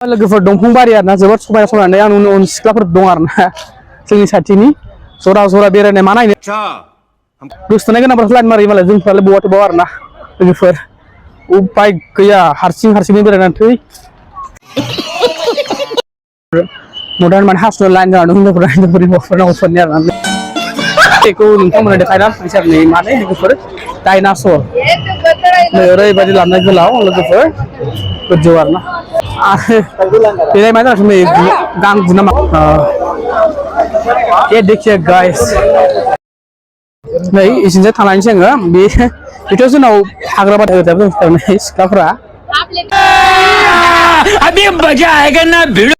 लोगोफोर दंफां बारि आरोना जोबोद समायना समायना आं नुनो सिख्लाफोर दं आरोना जोंनि साथिनि जरा जरा बेरायनाय मा नायनो गोसोथोनाय गोनांफोरासो लाइन मारियो मालाय जोंफ्रालाय बहाथो बाव आरोना लोगोफोर उपाय गैया हारसिं बेरायनानै थै मदार्न माने हासुनो लाइन जानानै हिनजावफोरनि आरोना बेखौ नोंथांमोना देखायना फैसारनि माने लोगोफोर डाइनासर ओरैबायदि लानाय गोलाव लोगोफोर गोजौ आरोना बेलाय मा जाखो नै गां बुना मा ये देखिए गाइस नै इसिंजाय थांनानैसो आङो बेथ' जोंनाव हाग्रा बादा होजाबो सिख्लाफोरा अभी मजा आएगा ना भिड़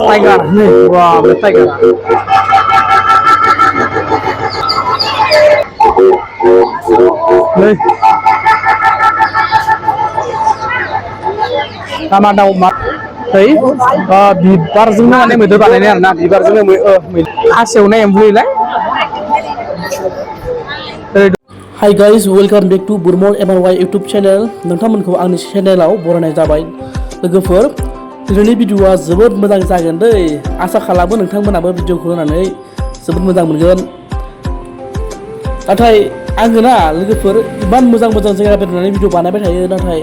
tiger nih wah tiger nih sama daun bibarजोंनो माने मैदेर बानायनाय आरोना बिबारजोंनो हासेवनाय एम्बुलाय hi guys welcome back to बुरमल MRY यूट्यूब चैनल नोंथांमोनखौ आंनि चैनेलाव बरायनाय जाबाय लोगोफोर दिनैनि भिडिअआ जोबोद मोजां जागोन दै आसा खालामो नोंथांमोनाबो भिडिअखौ नायनानै जोबोद मोजां मोनगोन नाथाय आङो ना लोगोफोर इमान मोजां जायगा बेरायनानै भिडिअ बानायबाय थायो नाथाय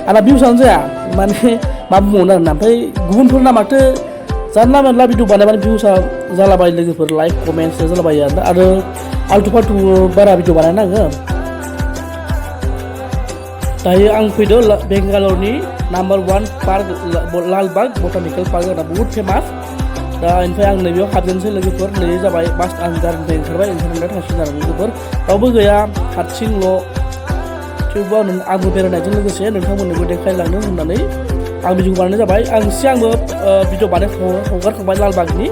आंना भिउसानो जाया माने मा बुंबावनो आरोना ओमफ्राय गुबुनफोरना माथो जानला मोनला भिडिअ बानायबानो भिउसा जालाबायो लोगोफोर लाइक कमेन्ट्स जालाबायो आरो आल्टु फाल्टु बारा भिडिअ बानायनाङो दायो आं फैदो बेंगालरनि number 1 park Lalbagh botanical park आरो बहुत फेमास दा ओमफ्राय आं नैबेयाव हाबजेनसै लोगोफोर नै जाबाय बास आं गारिनिफ्राय ओंखारनाय थांसिगोन आरो लोगोफोर रावबो गैया हारसिंल' थेवबो आंबो बेरायनायजों लोगोसे नोंथांमोननोबो देखायलांनो होननानै आं भिडिअ बानायनाय जाबाय आं सिगांबो भिडिअ हगारखांबाय लालबागनि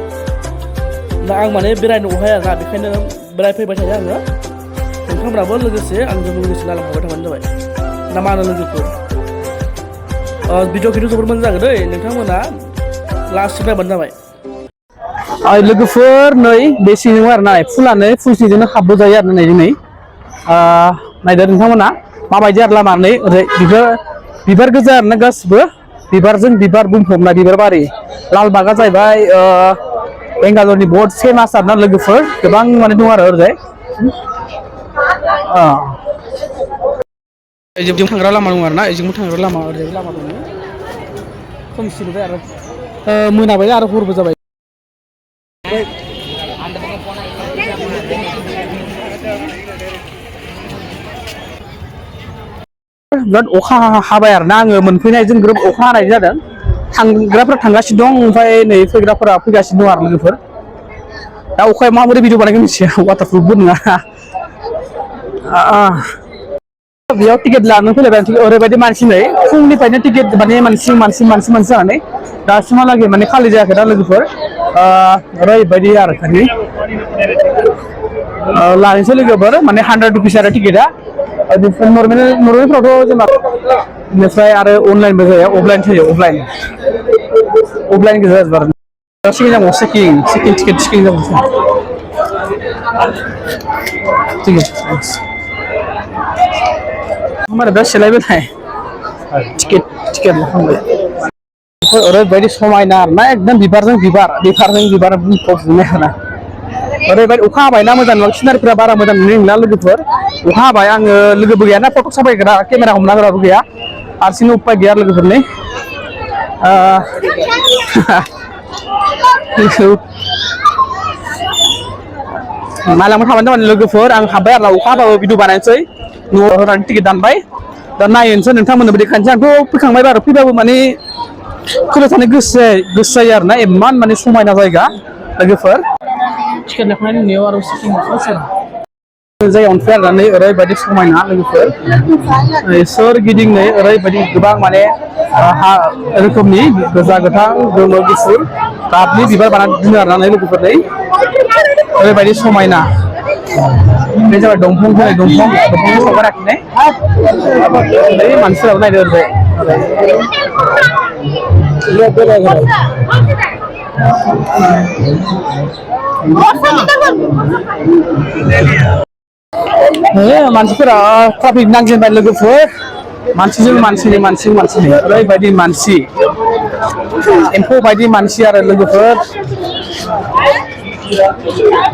दा आं माने बेरायनो अहाय आरोना बेखायनो बेरायफैबाय थायो आङो नोंथांमोनाबो लोगोसे आंजों लोगोसे नायलांफाबाय थाबानो जाबाय ना मा होनो लोगोफोर भिडिअ जोबोद मोजां जागोन दै नोंथांमोना लास्टसिम नायबानो जाबाय लोगोफोर नै बे सिजोन आरोना फुलानो फुल सिजोन खाबबो जायो आरो नै दिनै नायदो नोंथांमोना माबायदि आरो लामा नै ओरै बिबार गोजा आरोना गासिबो बिबारजों बिबार बुंफबनाय बिबार बारि लालबागा जाहैबाय बेंगालरनि बहुत फेमास आरोना लोगोफोर गोबां माने दं आरो ओरैजाय एजों थांग्रा लामा दं आरोना एजोंबो थांग्रा लामा ओरैजाय लामा दङ खोमसि नुबाय आरो मोनाबाय आरो हरबो जाबाय बिराद अखा हाबाय आरोना आङो मोनफैनायजों ग्रोब अखा हानाय जादों थांग्राफोरा थांगासिनो दं ओमफ्राय नै फैग्राफोरा फैगासिनो दं आरो लोगोफोर दा अखाया माबोरै भिडिअ बानायगोन मिथिया वाटारप्रुफबो नङा बेयाव टिकेट लानो फैलायबाय ओरैबायदि मानसि नै फुंनिफ्रायनो टिकेट माने मानसि जानानै दासिमहालागै माने खालि जायाखै दा लोगोफोर ओरैबायदि आरो खालि लानोसै लोगोफोर माने 100 रुपिस आरो टिकेटआ नर्मेलफ्रावथ' जेनेबा बेनिफ्राय आरो अनलाइनबो जायो अफलाइन थायो अफलाइन गोजा आरो सिकिं जाबाव सिकिं टिकेट सिकिं जाबाव हमारे बस चलाए बिलाय टिकेट लाखांबाय ओरैबायदि समायना आरोना एकदम बिबारजों बिबार बुंफबजोबनाय आरोना ओरैबायदि अखा हाबायना मोजां नङा सिनारिफोरा बारा मोजां नुनो नंला लोगोफोर अखा हाबाय आङो लोगोबो गैयाना फट' साफायग्रा केमेरा हमनाग्राबो गैया हारसिंनो उपाय गैया लोगोफोरनि मालाबा थाबानो जाबाय लोगोफोर आं हाबबाय आरो अखा हाबाबो भिडिअ बानायनोसै न'आव होनानै टिकेट दानबाय दा नायनोसै नोंथांमोननोबो देखायनोसै आंथ' फैखांबाय आरो फैबाबो माने फैबाय थानो गोसो जायो आरोना इमान माने समायना जायगा लोगोफोर टिकेट लाखांनायनि उनाव आरो जायगायावनो फैनानै ओरैबायदि समायना लोगोफोर सोरगिदिं नै ओरैबायदि गोबां माने रोखोमनि गोजा गोथां गोमो गुफुर गाबनि बिबार बानायना दोनो आरोना लोगोफोर ओरैबायदि समायना बे जाबाय दंफां फैनाय दंफांखौ सावगाराखिनाय ओरै मानसिफोराबो नायदो ओरै मानसिफोरा ट्राफिक नांजेनबाय लोगोफोर मानसिजों मानसिनि ओरैबायदि मानसि एम्फौ बायदि मानसि आरो लोगोफोर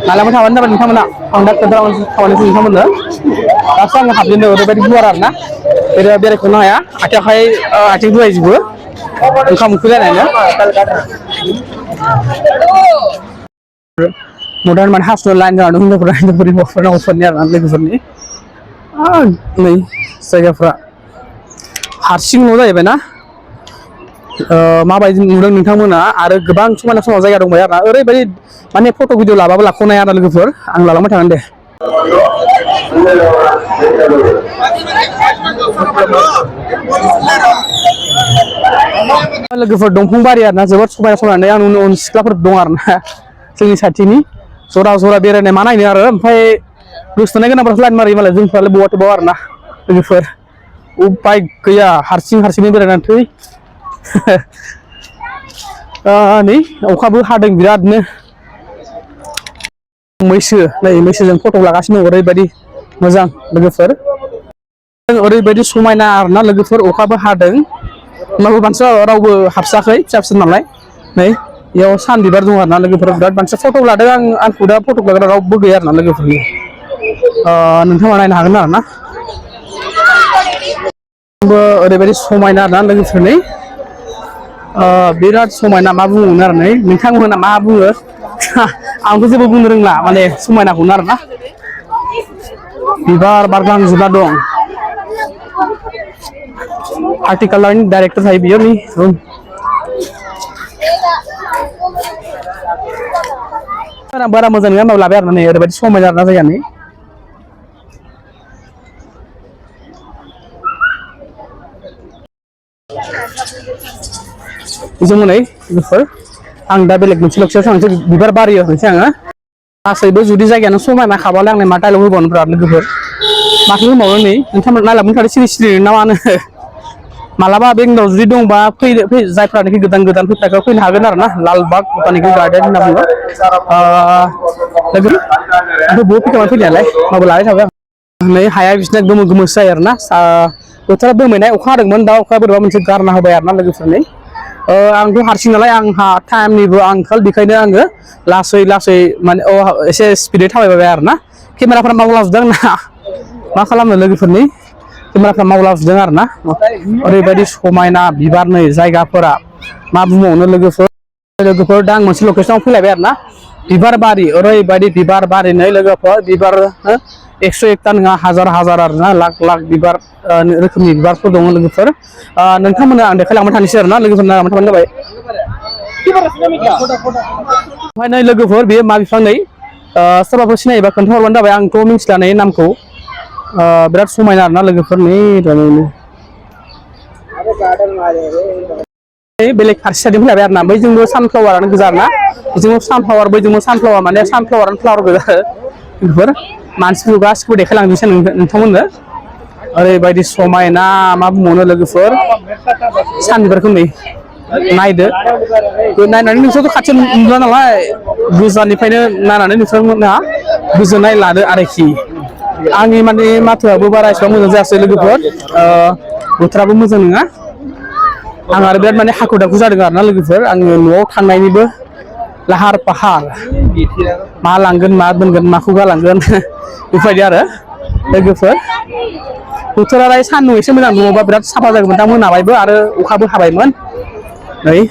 मालाबा थाबानो जाबाय नोंथांमोना आं दा खोन्थानोसै नोंथांमोननो दासो आङो हाबजेनदों ओरैबायदि गुवार आरोना बेरायख'नो हाया आथिं दुलायजोबो ओंखाम उखैलायनायनो मदार्न माने हासुनो लाइन जानानै हिनजावफोरनि हौवाफोरनि आरोना लोगोफोरनि नै जायगाफ्रा हारसिं न' जाहैबाय ना माबायदि नुदों नोंथांमोना आरो गोबां समायना जायगा दंबाय आरोना ओरैबायदि माने फट' भिडिअ लाबाबो लाख'नो हाया आरो लोगोफोर आं लालांबाय थागोन दे लोगोफोर दंफां बारि आरोना जोबोद समायना आं नुनो सिख्लाफोर दं आरोना जोंनि साथिनि जरा बेरायनाय मा नायनो आरो ओमफ्राय गोसोथोनाय गोनांफोरासो लाइन मारियो मालाय जोंफ्रालाय बहाथ'बाव आरोना लोगोफोर उपाय गैया हारसिं बेरायनानै थै नै अखाबो हादों बिरादनो मैसोजों फट' लागासिनो ओरैबायदि मोजां लोगोफोर ओरैबायदि समायना आरोना लोगोफोर अखाबो हादों होमबाबो मानसिया रावबो हाबसाखै फिसा नालाय नै बेयाव सान बिबार दं आरोना लोगोफोर बिराद मानसिया फट' लादों आंखौ दा फट' लाग्रा रावबो गैया आरोना लोगोफोरनि नोंथाङा नायनो हागोन आरोना ओरैबायदि समायना आरोना लोगोफोरनि बिराद समायना मा बुंनो आरो नै नोंथांमोना मा बुङो आंथ' जेबो बुंनो रोंला माने समायनाखौनो आरोना बिबार बारग्लांजोबना दं आर्टिकालारनि डाइरेक्टर थायो बियो नै बारा मोजां नङा होनबाबो लाबाय आरोना नै ओरैबायदि समायना आरोना जायगानि जों नै बेफोर आं दा बेलेग मोनसे लक्ष्याव थांसै बिबार बारियाव थांसै आङो गासैबो जुदि जायगायानो समायना खाबालाय आंलाय मा डायलग होबावनो बिराद लोगोफोर माथो होनबावनो नै नोंथांमोन नायलांबाय थादो सिरि ना मानो मालाबा बेंगलराव जुदि दंबा जायफ्रानोखि गोदान फैथारखौ फैनो हागोन आरो ना लालबाग बटानिकेल गार्डेन होनना बुङो लोगो आंथ' बहुत फैनायालाय माबा लाबाय थाबाय आं नै हाया बिसिना गोमो जायो आरोना बोथोरा दोमैनाय अखा हादोंमोन दा अखाया बोरैबा मोनसे गारना होबाय आरोना लोगोफोर नै आंथ' हारसिं नालाय आंहा टाइमनिबो आंखाल बेखायनो आङो लासै माने एसे स्पिडै थाबायबाय आरोना केमेराफोरा मावलाजोबदों आंना मा खालामनो लोगोफोरनि केमेराफ्रा मावलाजोबदों आरोना ओरैबायदि समायना बिबार नै जायगाफोरा मा बुंबावनो लोगोफोर दा आं मोनसे लकेसनाव फैलायबाय आरोना बिबार बारि ओरैबायदि बिबार बारि नै लोगोफोर बिबार 101ता नङा हाजार आरोना लाख बिबार रोखोमनि बिबारफोर दङ लोगोफोर नोंथांमोननो आं देखायलांबाय थानोसै आरोना लोगोफोरनो लांबाय थाबानो जाबाय ओमफ्राय नै लोगोफोर बेयो मा बिफां नै सोरबाफोर सिनायोबा खोन्थाहरबानो जाबाय आंथ' मिथिला नै नामखौ बिराद समायना आरोना लोगोफोर नै बेलेग फारसे साइडजों फैलायबाय आरोना बैजोंबो सानफ्लावारानो गोजा आरोना बेजोंबो सानफ्लावार बैजोंबो सानफ्लावार माने सानफ्लावारानो फ्लावार गोजा बेफोर मानसिफोरखौ गासिबो देखायलांनोसै नोंथांमोननो ओरैबायदि समायना मा बुंबावनो लोगोफोर सान बिबारखौ नै नायदो नायनानै नोंसोरथ' खाथियाव नुला नालाय गोजाननिफ्रायनो नायनानै नोंथांमोनहा गोजोननाय लादो आरोखि आंनि माने माथोआबो बारा एसेबां मोजां जायासै लोगोफोर बोथोराबो मोजां नङा आं आरो बिराद माने हाखु दाखु जादों आरोना लोगोफोर आङो न'आव थांनायनिबो लाहार फाहार मा लांगोन मा दोनगोन माखौ गालांगोन बेफोरबायदि आरो लोगोफोर बोथोरालाय सान्दुं एसे मोजां दुङोबा बिराद साफा जागौमोन दा मोनाबायबो आरो अखाबो हाबायमोन नै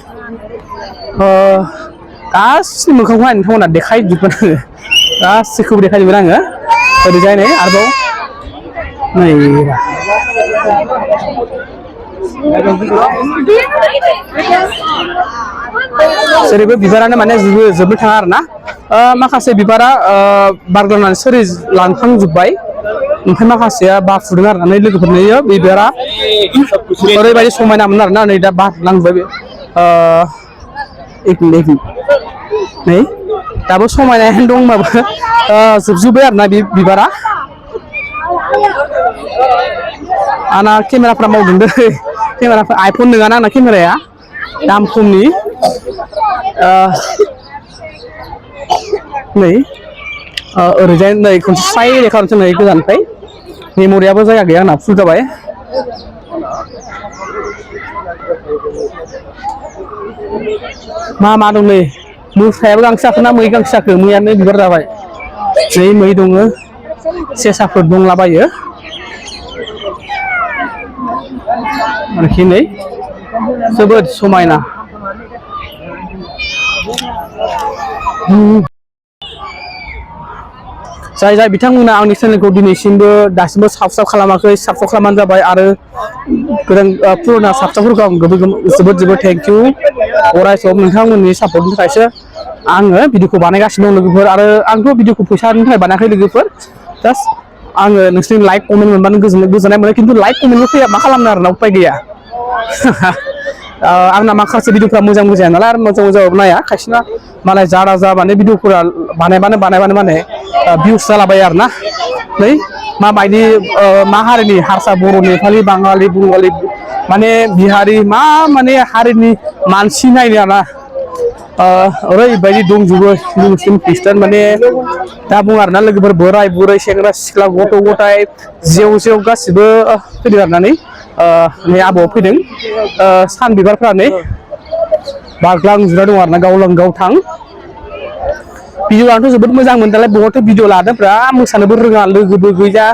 गासिबो मोखांखौ नाय नोंथांमोना देखायजोबगोन आङो गासैखौबो देखायजोबगोन आङो ओरैजाय नै आरोबाव नै जेरैबो बिबारानो माने जोबनो थाङा आरोना माखासे बिबारा बारग्लांनानै सोरि लांखांजोब्बाय ओमफ्राय माखासेया बारफुदों आरोना नै लोगोफोर नुयो बिबारा ओरैबायदि समायनामोन आरोना नै दा बारलांजोब्बाय बे नै दाबो समायनायानो दं होनबाबो जोबजोब्बाय आरोना बे बिबारा आंना केमेराफ्रा मावदों दै केमेराफ्रा आइफन नङाना आंना केमेराया दाम खमनि नै ओरैजाय नै खनसे स्राय रेकर्डसो नै गोजाननिफ्राय मेम'रियाबो जायगा गैया आंना फुल जाबाय मा दं नै मोसायाबो गांसो जाखोना मै गांसो जाखो मैयानो बिबार जाबाय नै मै दङ सेसाफोर दंलाबायो आरोखि नै जोबोद समायना जाय बिथांमोना आंनि चेनेलखौ दिनैसिमबो दासिमबो साबस्क्राइब खालामाखै साबस्क्राइब खालामबानो जाबाय आरो गोदान पुराना साबस्क्राइबफोरखौ आं जोबोद थेंक इउ अराय सम नोंथांमोननि सापर्टनि थाखायसो आङो भिडिअखौ बानायगासिनो दं लोगोफोर आरो आंथ' भिडिअखौ फैसानि थाखाय बानायाखै लोगोफोर जास्ट आङो नोंसोरनि लाइक कमेन्ट मोनबानो गोजोननाय मोनो खिन्थु लाइक कमेन्टल' फैया मा खालामनो आरोना उपाय गैया आंना माखासे भिडिअफ्रा मोजां जाया नालाय आरो मोजां नाया खायसेना मालाय जा माने भिडिअफोरा बानायबानो माने भिउस जालाबायो आरोना नै माबायदि मा हारिनि हारसा बर' नेपालि बाङालि बंगालि माने बिहारि माने हारिनि मानसि नायनो आरोना ओरैबायदि दंजोबो मुस्लिम ख्रिस्टान माने दा बुङो आरोना लोगोफोर बोराय बुरै सेंग्रा सिख्ला गथ' गथाय जेव गासिबो फैदों आरोना नै आबौआव फैदों सान बिबारफ्रा नै बारग्लांजोबना दं आरोना गावलां थां भिडिअ'आथ' जोबोद मोजांमोन दालाय बहाथो भिडिअ लादोंफ्रा मोसानोबो रोङा लोगोबो गैया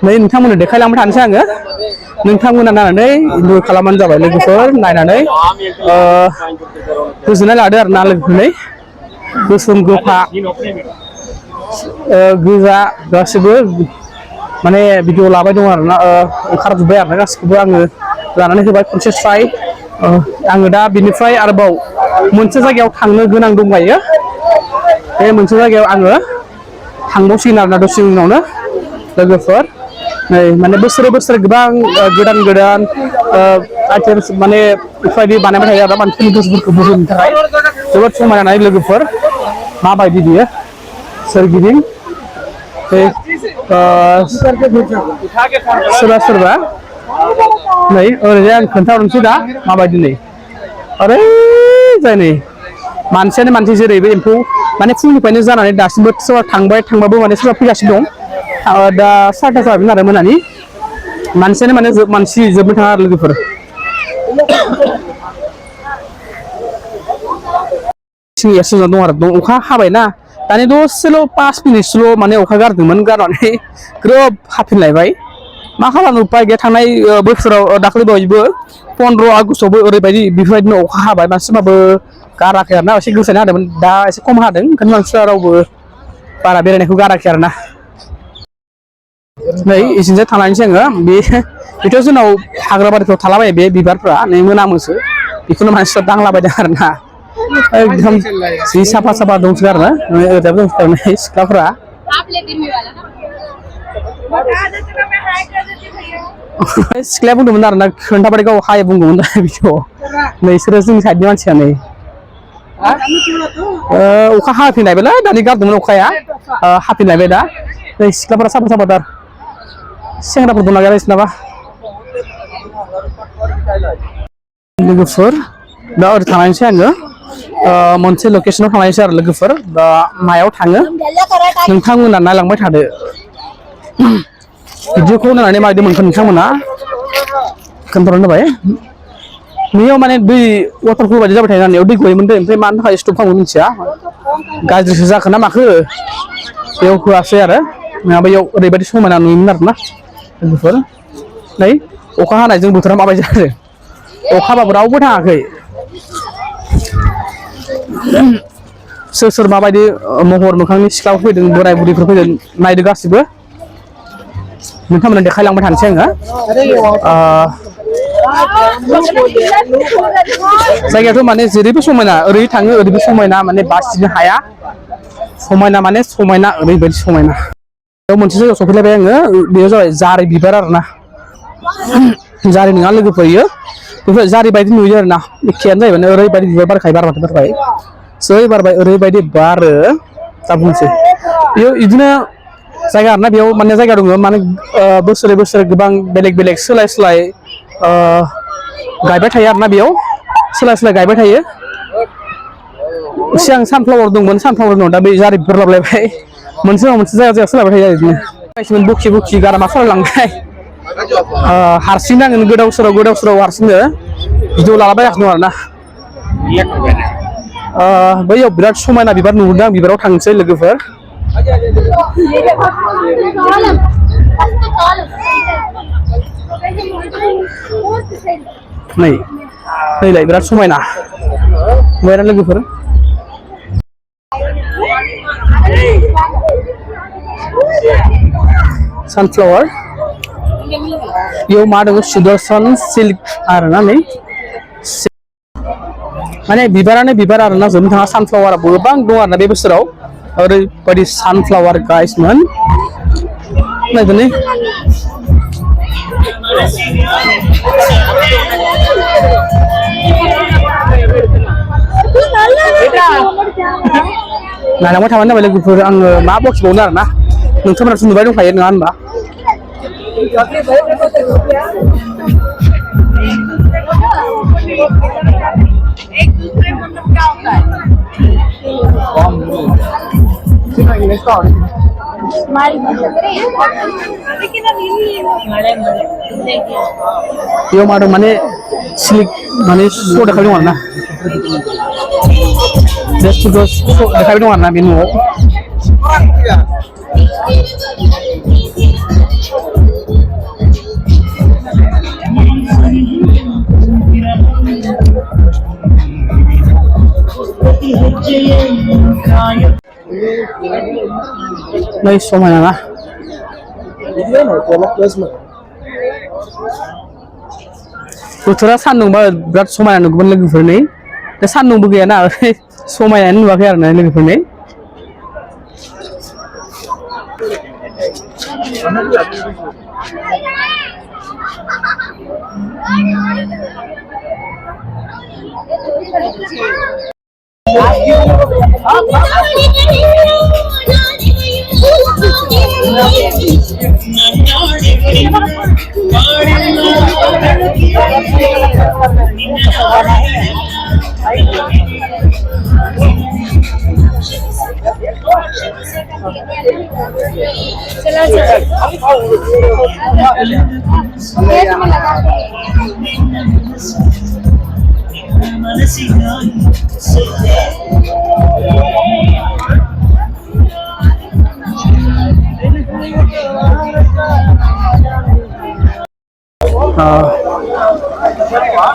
नै नोंथांमोननो देखायलांबाय थानोसै आङो नोंथांमोना नायनानै इन्जय खालामबानो जाबाय लोगोफोर नायनानै गोजोननाय लादो आरोना लोगोफोर गोसोम गोफा गोजा गासिबो माने भिडिअ लाबाय दं आरोना ओंखारजोब्बाय आरोना गासिखौबो आङो लानानै होबाय खनसे स्राय आङो दा बिनिफ्राय आरोबाव मोनसे जायगायाव थांनो गोनां दंबायो बे मोनसे जायगायाव आङो थांबावसिगोन आरोना दसे उनावनो लोगोफोर नै माने बोसोरे गोबां गोदान आइटेम्स माने बेफोरबायदि बानायबाय थायो आरो मानसिफोरनि गोसोफोरखौ बोहोनो थाखाय जोबोद समायना लोगोफोर माबायदि बियो सोरगिदिं सोरबा नै ओरैजाय आं खोन्थाहरनोसै दा माबायदि नै ओरै जाय नै मानसियानो मानसि जेरै बे एम्फौ माने फुंनिफ्रायनो जानानै दासिमबो सोरबा थांबाबो माने सोरबा फैगासिनो दं दा 4ता जाबायमोन आरो मोनानि मानसियानो माने मानसि जोबनो थाङा आरो लोगोफोर दं आरो अखा हाबायना दानि दसेल' 5 मिनिटसोल' माने अखा गारदोंमोन गारनानै ग्रोब हाफिनलायबाय मा खालामनो उपाय गैया थांनाय बोसोराव दाख्लै बावैबो 15 आगस्टआवबो बेफोरबायदिनो अखा हाबाय मानसिफ्राबो गाराखै आरोना एसे गोसायानो हादोंमोन दा एसे खम हादों ओंखायनो मानसिफ्रा रावबो बारा बेरायनायखौ गाराखै आरोना नै इसिंजाय थांनानैसै आङो बेथ' जोंनाव हाग्राबारिफ्राव थालाबायो बे बिबारफ्रा नै मोनामोसो बेखौनो मानसिफ्रा दांलाबायदों आरोना एकदम जि साफा दंसो आरोना ओरैजाबो दंसो सिख्लाफ्रा सिख्लाया बुंदोंमोन आरोना खोन्थाबाथाय गाव हाय बुंदोंमोन बिदियाव नोंसोरो जोंनि साइडनि मानसिया नै अखा हाफिनलायबायलै दानि गारदोंमोन अखाया हाफिनलायबाय दा नै सिख्लाफोरा साफाथार सेंग्राफोर दंना गैया नोंसिनाबा लोगोफोर दा ओरै थांनायसै आङो मोनसे लकेसनाव थांनायसै आरो लोगोफोर दा मायाव थाङो नोंथांमोना नायलांबाय थादो भिडिअखौ नायनानै माबायदि मोनखो नोंथांमोना खोन्थाहरबानो जाबाय बेयाव माने दै वाटारफल बायदि जाबाय थायो नालाय दै गयोमोन दै ओमफ्राय मानि थाखाय स्टप खालामो मिथिया गाज्रिसो जाखो ना माखो बेयाव होआसै आरो नङाबा बेयाव ओरैबायदि समायना नुयोमोन आरोना लोगोफोर नै अखा हानायजों बोथोरा माबायदि जादों अखा हाबाबो रावबो थाङाखै सोर माबायदि महर मोखांनि सिख्लाफोर फैदों बोराय बुरैफोर फैदों नायदो गासिबो नोंथांमोना देखायलांबाय थानोसै आङो जायगायाथ' माने जेरैबो समायना ओरै थाङो ओरैबो समायना माने बासिनो हाया समायना माने समायना ओरैबायदि समायना बेयाव मोनसे जायगायाव सफैलायबाय आङो बेयाव जाबाय जारि बिबार आरोना जारि नङा लोगोफोर इयो बेफोर जारि बायदि नुयो आरोना एखेयानो जाहैबाय ओरैबायदि बिबार बारखायो बारबाय जै बारबाय ओरैबायदि बारो दा बुंसै बेयाव बिदिनो जायगा आरोना बेयाव माने जायगा दङ माने बोसोरै बोसोरै गोबां बेलेग बेलेग सोलाय सोलाय गायबाय थायो आरोना बेयाव सोलाय सोलाय गायबाय थायो सिगां सानफ्लावार दंमोन सानफ्लावार दं दा बे जारि बिबार लाबलायबाय मोनसे नङा मोनसे जायगा सोलायबाय थायो बिदिनो बायसिमोन बुखि बुखि गारामा सालायलांबाय हारसिं नाङो गोदाव सोराव हारसिंनो भिडिअ लालाबायगासिनो दं आरोना बैयाव बिराद समायना बिबार नुहुरदों आं बिबाराव थांसै लोगोफोर नैलाय बिराद समायना नुबायना लोगोफोर सानफ्लावार बेयाव मा दङ सुदर्शन सिल्क आरोना नै माने बिबारानो बिबार आरोना जोबनो थाङा सानफ्लावारा गोबां दं आरोना बे बोसोराव ओरैबायदि सानफ्लावार गाइसमोन नायदोनै नायलांबाय थाबानो जाबाय लोगोफोर आङो मा बखिबावनो आरोना नोंथांमोनाथ' नुबाय दंखायो नङा होनबा बेयाव मा दं माने सिल्क माने श' देखायबाय दं आरोना देखायबाय दं आरोना बे न'आव नै समायना ना बोथोरा सान्दुंबा बिराद समायना नुगौमोन लोगोफोर नै दा सान्दुंबो गैयाना समायनायानो नुवाखै आरोना लोगोफोर नै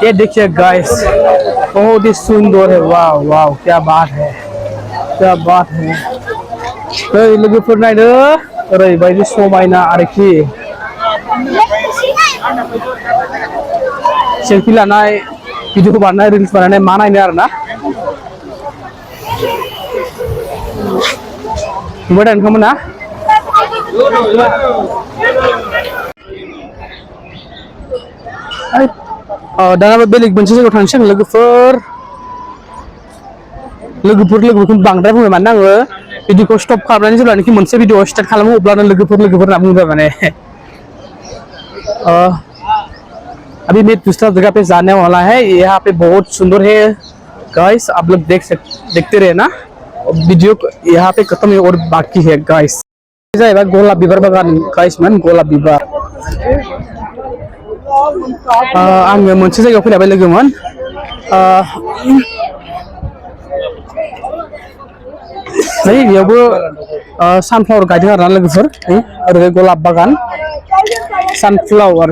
ये देखिए गाइस बहुत ही सुंदर है वाव वाव क्या बात है लोगोफोर नायदो ओरैबायदि समायना आरोखि सेल्फि लानाय भिडिअ बानायनाय रिल्स बानायनाय मा नायनो आरोना नुबाय दा नोंथांमोना दाना बेलेग मोनसे जायगायाव थांसै आं लोगोफोरखौ बांद्राय बुंबाय माने आङो भिडिअखौ स्टप खालामनानै जेब्लानाखि मोनसे भिडिअ स्टार्ट खालामो अब्लानो लोगोफोर होनना बुंबाय माने अभी मैं दूसरा जगह पे जाने वाला है यहाँ पे बहुत सुंदर है गाइस आप लोग देखते रहे ना वीडियो यहाँ पे खत्म है और बाकी है गाइस जाहैबाय गलाब बिबार बागान गाइस मान गलाब बिबार आङो मोनसे जायगायाव फैलायबाय लोगोमोन बेयावबो सानफ्लावार गायदों आरोना लोगोफोर ओरै गलाब बागान सानफ्लावार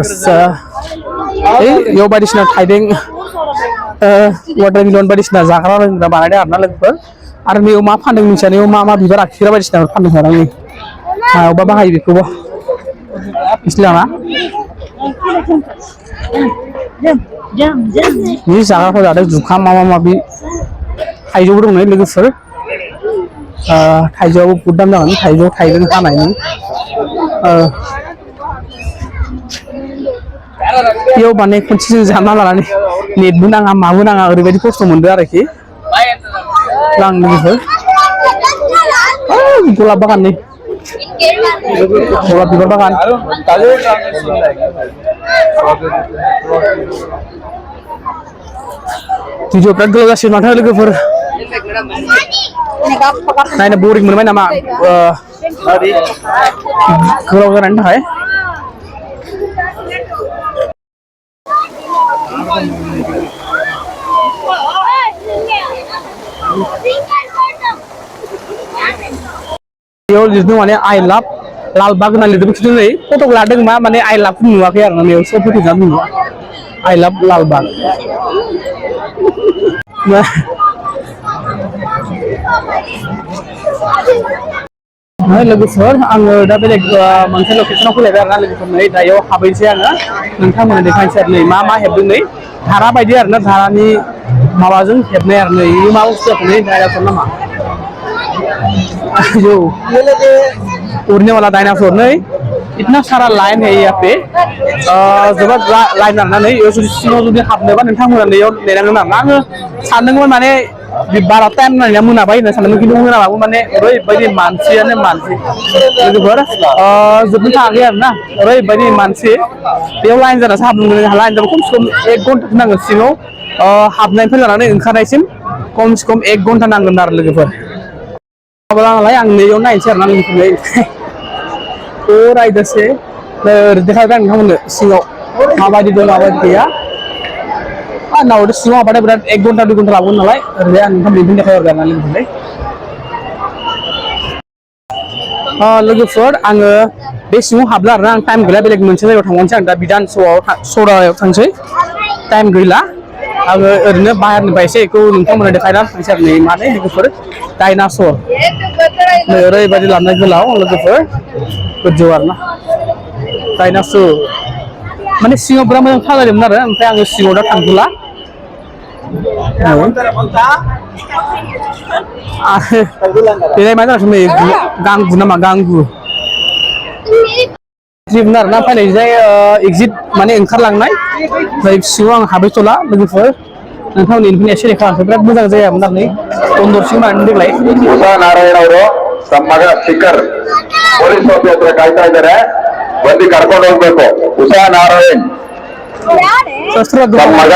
बेयाव बायदिसिना थाइबें वाटारमेलन बायदिसिना जाग्रा लोंग्रा बानायदों आरोना लोगोफोर आरो बेयाव मा फानदों मिथिया बेयाव मा बिबार आखिग्रा बायदिसिना फानदों आरो आङो मायावबा बाहायो बेखौबो मिथिला ना बे जाग्राफोर जादों जुखाम माबा माबि थाइजौबो दं नै लोगोफोर थाइजौआबो बहुद दाम जागोन थाइजौ हानायनि बेयाव माने खनसे जों जाना लानानै नेटबो नाङा माबो नाङा ओरैबायदि खस्थ' मोनदों आरोखि लां लोगोफोर गलाब बागान nih golaब बिबार बागान भिडिअफ्रा गोलावगासिनो माथो लोगोफोर नायनो बोरिं मोनबाय नामा गोलाव जानायनि थाखाय बेयाव लिरदों माने आइ लाभ लालबाग होनना लिरदों खिन्थु नै फट'खौ लादों मा माने आइ लाभखौ नुवाखै आरो ना बेयाव सब फट'खौ नुवा आइ लाभ लालबाग लोगोफोर आङो दा बेलेग मोनसे लकेसनाव फैलायबाय आरोना लोगोफोर नै दायो हाबैसै आङो नोंथांमोननो देखायनोसै आरो नै मा मा हेबदों नै धारा बायदि आरोना धारानि माबाजों हेबनाय आरो नै मा बुस्थु नै डायनासर नामा जो उड़ने वाला डायनासोर नहीं इतना सारा लाइन है यहाँ पे जोबोद लाइन आरोना नै सिङाव जुदि हाबनोबा नोंथांमोना नैयाव नेनांगोन आरोना आङो सानदोंमोन माने बारा टाइम नायनाया मोनाबाय होनना सानदोंमोन खिन्थु मोनाबाबो माने ओरैबायदि मानसियानो मानसि लोगोफोर जोबनो थाङाखै आरोना ओरैबायदि मानसि बेयाव लाइन जानासो हाबनो मोनो लाइन जाबा खमसे खम 1 घन्टा नांगोन सिङाव हाबनायनिफ्राय लानानै ओंखारनायसिम खमसे खम 1 घन्टा नांगोन आरो लोगोफोर नालाय आं नैयाव नायनोसै आरोना लोगोफोर रायदोसै देखायबाय आं नोंथांमोननो सिङाव माबायदि दं माबायदि गैया नाव सिङाव हाबबाथाय बिराद 1 घन्टा 2 घन्टा लागोन नालाय ओरैजाय आं नोंथां बेखौनो देखायहरबाय आरोना लोगोफोर आङो बे सिङाव हाबला आरोना आं टाइम गैला बेलेग मोनसे जायगायाव थांबावनोसै आं दा बिधान सरायाव थांसै टाइम गैला आङो ओरैनो बाहेरनिफ्राय एसे बेखौ नोंथांमोननो देखायना थांसै आरो नै माने लोगोफोर डायनासर नै ओरैबायदि लाबनाय गोलाव लोगोफोर गोजौ आरोना डायनासर माने सिङाव बिराद मोजां साजायदोंमोन आरो ओमफ्राय आङो सिङाव दा थांथ'ला बेलाय मा जाखो नै गांगु नामा गांगु जिबन आरोना फैनायजाय एग्जिट माने ओंखारलांनाय ओमफ्राय सिङाव आं हाबैथ'ला लोगोफोर नोंथांमोननि इनफिनिया एसे लेखानोसै बिराद मोजां जायामोन आरो नै दन्दरसिं माने देग्लाय ಉಷಾ ನಾರಾಯಣ ಅವರು ತಮ್ಮ ಮಗ ಶಿಖರ್ ಪೊಲೀಸ್ ಹತ್ರ ಕಾಯ್ತಾ ಇದ್ದಾರೆ ಬಂದು ಕರ್ಕೊಂಡು ಹೋಗ್ಬೇಕು ಉಷಾ ನಾರಾಯಣ್ ತಮ್ಮ ಮಗ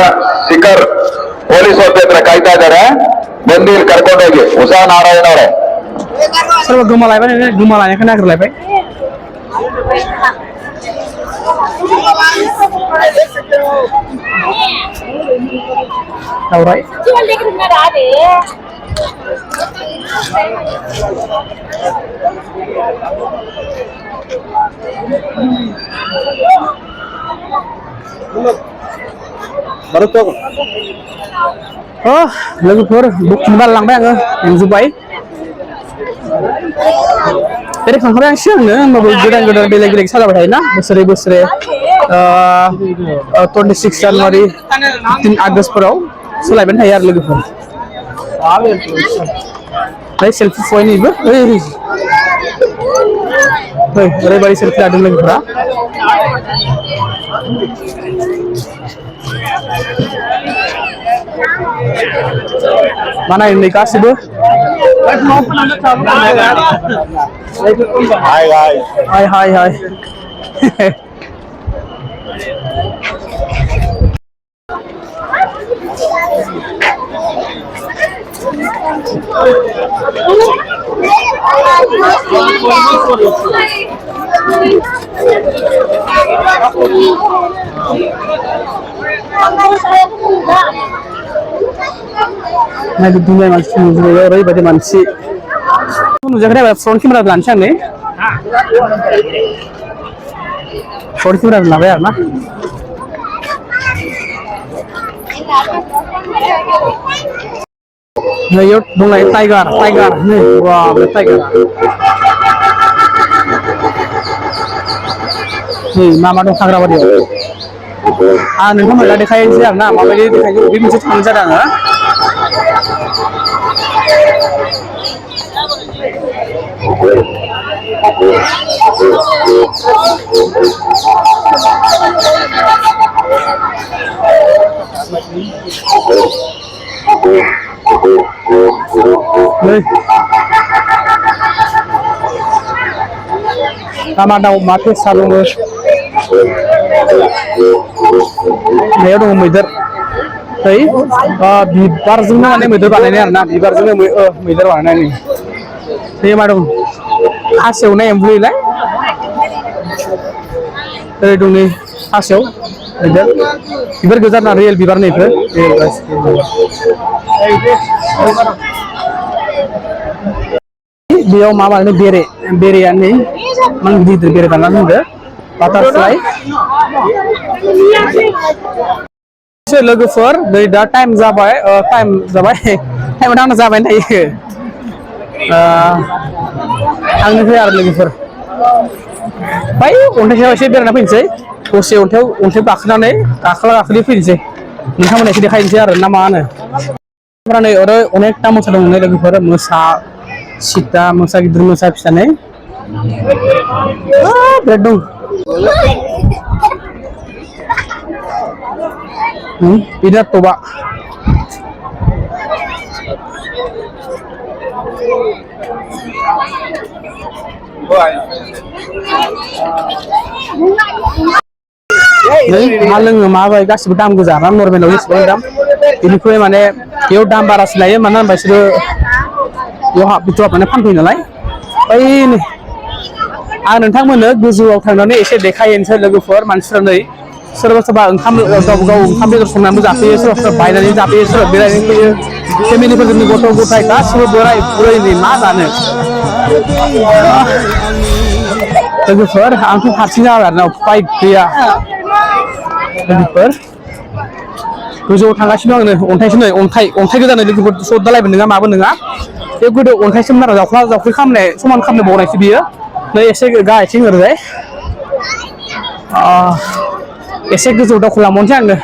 ಶಿಖರ್ ಪೊಲೀಸ್ ಹತ್ರ ಕಾಯ್ತಾ ಇದ್ದಾರೆ ಬಂದು ಇಲ್ಲಿ ಕರ್ಕೊಂಡು ಹೋಗಿ ಉಷಾ ನಾರಾಯಣ ಅವರೇ सोरबा गोमालायनायखौ नागिरलायबाय दावराय लोगोफोर बुकिं लांबाय आङो नुजोब्बाय बेरायखांखाबाय आं सिगांनो होमबाबो गोदान गोदान बेलेग बेलेग साजायबाय थायोना बोसोरे बोसोरे 26 जानुवारि 15 आगष्टफोराव सोलायबाय थायो आरो लोगोफोर सेल्फि पइन्टनिबो ओरैबायदि सेल्फि लादों लोगोफोरा mana ini kasih bu hai nah di dunia masih orang ibadah mansi menunjukkan apa front camera lancang nih front camera apa ya nah nah yuk mulai tiger nih wah tiger nih nama dong Sagrabadi nोंथांमोन दा देखायनोसै आरो ना माबायदि देखायो बे मोनसे थांनो जादों आङो नै लामा दाउ माथो सालुङो बेयाव दङ मैदेर ओइ बिबारजोंनो माने मैदेर बानायनाय आरोना बिबारजोंनो मैदेर बानायनाय नै मा दं हासेवनाय एम्बुलाय ओरै दं नै हासेव मैदेर बिबार गोजा ना रियेल बिबार नै बेफोर बेयाव मा बानायनो बेरेया नै मान गिदिर बेरे बानायना दोनदो बाटारफ्लाइ लोगोफोर नै दा टाइम जाबाय टाइम आंना जाबाय थायो थांनोसै आरो लोगोफोर बै अन्थाइ सायाव एसे बेरायना फैनोसै दसे अन्थाइ गाखोनानै गाखोलि फैनोसै नोंथांमोना एसे देखायनोसै आरो ना मा होनो नै ओरै अनेकथा मोसा दं नै लोगोफोर मोसा सिता मोसा गिदिर मोसा फिसा नै बिराद दं बिराद टबा मा लोङो मा बाय गासिबो दाम गोजा ना नर्मेलाव एसेबां दाम बेनिख्रुइ माने बेयाव दाम बारासो लायो मानो होनबा बिसोरो बेयाव बुथुवा माने फानफैयो नालाय बै आं नोंथांमोननो गोजौआव थांनानै एसे देखायनोसै लोगोफोर मानसिफ्रा नै सोरबा सोरबा ओंखाम गाव ओंखाम बेदर संनानैबो जाफैयो सोरबा सोरबा बायनानै जाफैयो सोरबा बेरायनो फैयो फेमिलिफोरजों गथ' गथाय गासिबो बोराय बुरै मा जानो लोगोफोर आंथ' हारसिं जाबाय आरोना उपाय गैया लोगोफोर गोजौआव थांगासिनो आङो अन्थाइसो नै अन्थाइ गोजा नै लोगोफोर सदालायबो नङा माबो नङा बे गोदो अन्थाइसोमोन आरो जावख्ला खालामनाय समान खालामनो बावनायसो बियो नै एसे गाहायथिं ओरैजाय एसे गोजौ दावखोलांबावनोसै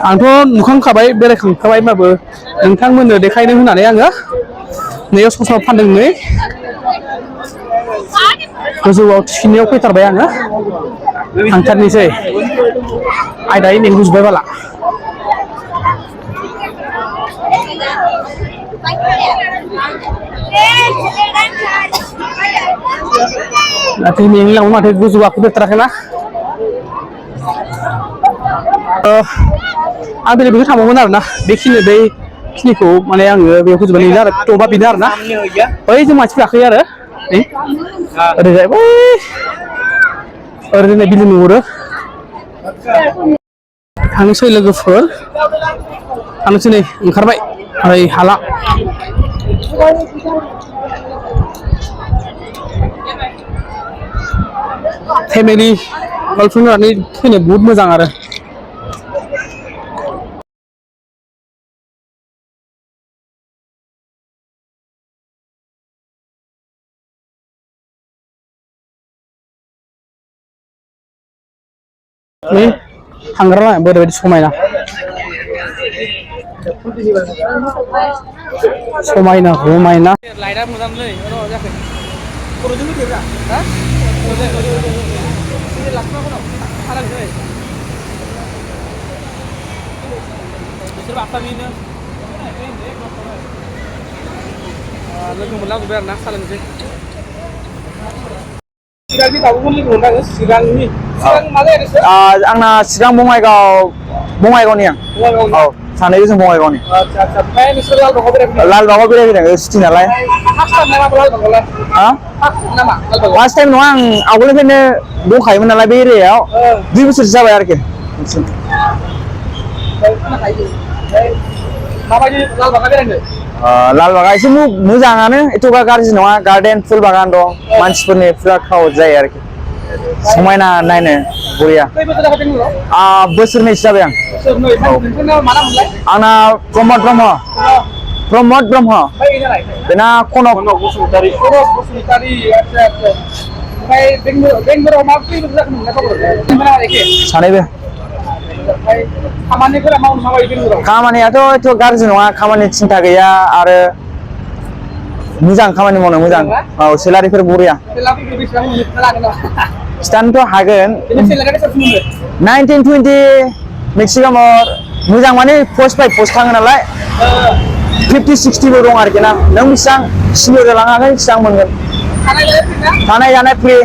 आंथ' नुखांखाबाय बेरायखांखाबाय होनबाबो नोंथांमोननो देखायनो होननानै आङो नैयाव सम फानदों नै गोजौआव थिखिनियाव फैथारबाय आङो थांथारनोसै आयदायै मेंगुजोब्बाय बाला माथो मेंलांबाय माथो गोजौ गाखोफेरथाराखैना आं बेलेगजों थांबावगोन आरोना बेखिनिखौ माने आङो बेयाव फोजोबनाय आरो टबा बेनो आरोना बै जों मानसि गाखोयो आरो ओरैजाय बै ओरैजाय बिलो नुहुरो थांनोसै लोगोफोर थांनोसै नै ओंखारबाय ओरै हाला फेमिलि गार्लफ्रेन्ड होनानै फैनो बहुद मोजां आरो थांग्रा बोरैबायदि समायना रमायना लाइटआ मोजांलै जाखै खर'जों होदेरा हा बिसोर बाफामिनो लोगो मोनलांजोब्बाय आरो ना सालोंसै चिरांनि दाउखौ लोगो मोनदाङो चिरांनि आंना चिरां बङाइगावनि आं औ सानैबो जों बङाइगावनि ओमफ्राय नोंसोर लालबागाव बेरायफैदों सिटि नालाय फार्स्ट टाइम नङा आं आवगोलनिफ्रायनो दंखायोमोन नालाय बे एरियायाव 2 बोसोरसो जाबाय आरोखि माबायदि लालबागा बेरायनो लालबागा एसे मोजाङानो एथ'बा गाज्रि नङा गार्डेन फुल बागान दं मानसिफोरनि फुरा क्राउड जायो आरोखि समायना नायनो बरिया बोसोरनैसो जाबाय आं आंना प्रमद ब्रह्म बेना कनक बसुमतारी सानैबो खामानियाथ' एथ' गाज्रि नङा खामानि चिन्ता गैया आरो मोजां खामानि मावनो मोजां औ सेलारिफोर बरिया खिथानोथ' हागोन 19-20 मेक्सिमाम मोजां माने पस्ट बाय पस्ट थाङो नालाय 50-60 दं आरोखि ना नों बेसेबां सिनियर जालाङाखै बेसेबां मोनगोन थानाय जानाय फ्रि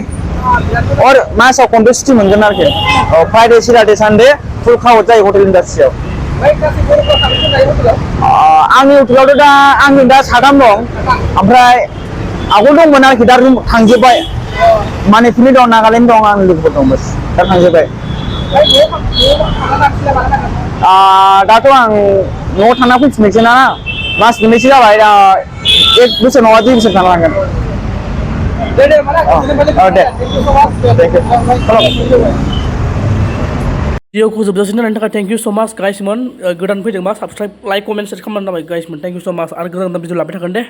और मासाव खनसे सुटि मोनगोन आरोखि फ्राइडे सेटारडे सानडे फुल खावत जायो हटेल इन्डास्ट्रियाव आंनि हटेलावथ' दा आंनि दा 3 दं ओमफ्राय आगोल दंमोन आरोखि दा रुम थांजोब्बाय मानिपुरनि दं नागालेण्ड दं आंनि लोगोफोर दं बस दा थांजोब्बाय दाथ' आं न'आव थांना फैफिननोसै ना मास मोननैसो जाबाय 1 बोसोर नङा 2 बोसोर थांनांगोन दे भिडिअखौ जोबजासिम नायनायनि थाखाय थेंक इउ स' माच गाइसमोन गोदान फैदोंबा साबस्क्राइब लाइक कमेन्ट शेयार खालामनानै जाबाय गाइसमोन थेंक इउ स' माच आरो गोदान भिडिअ लाबाय थागोन दे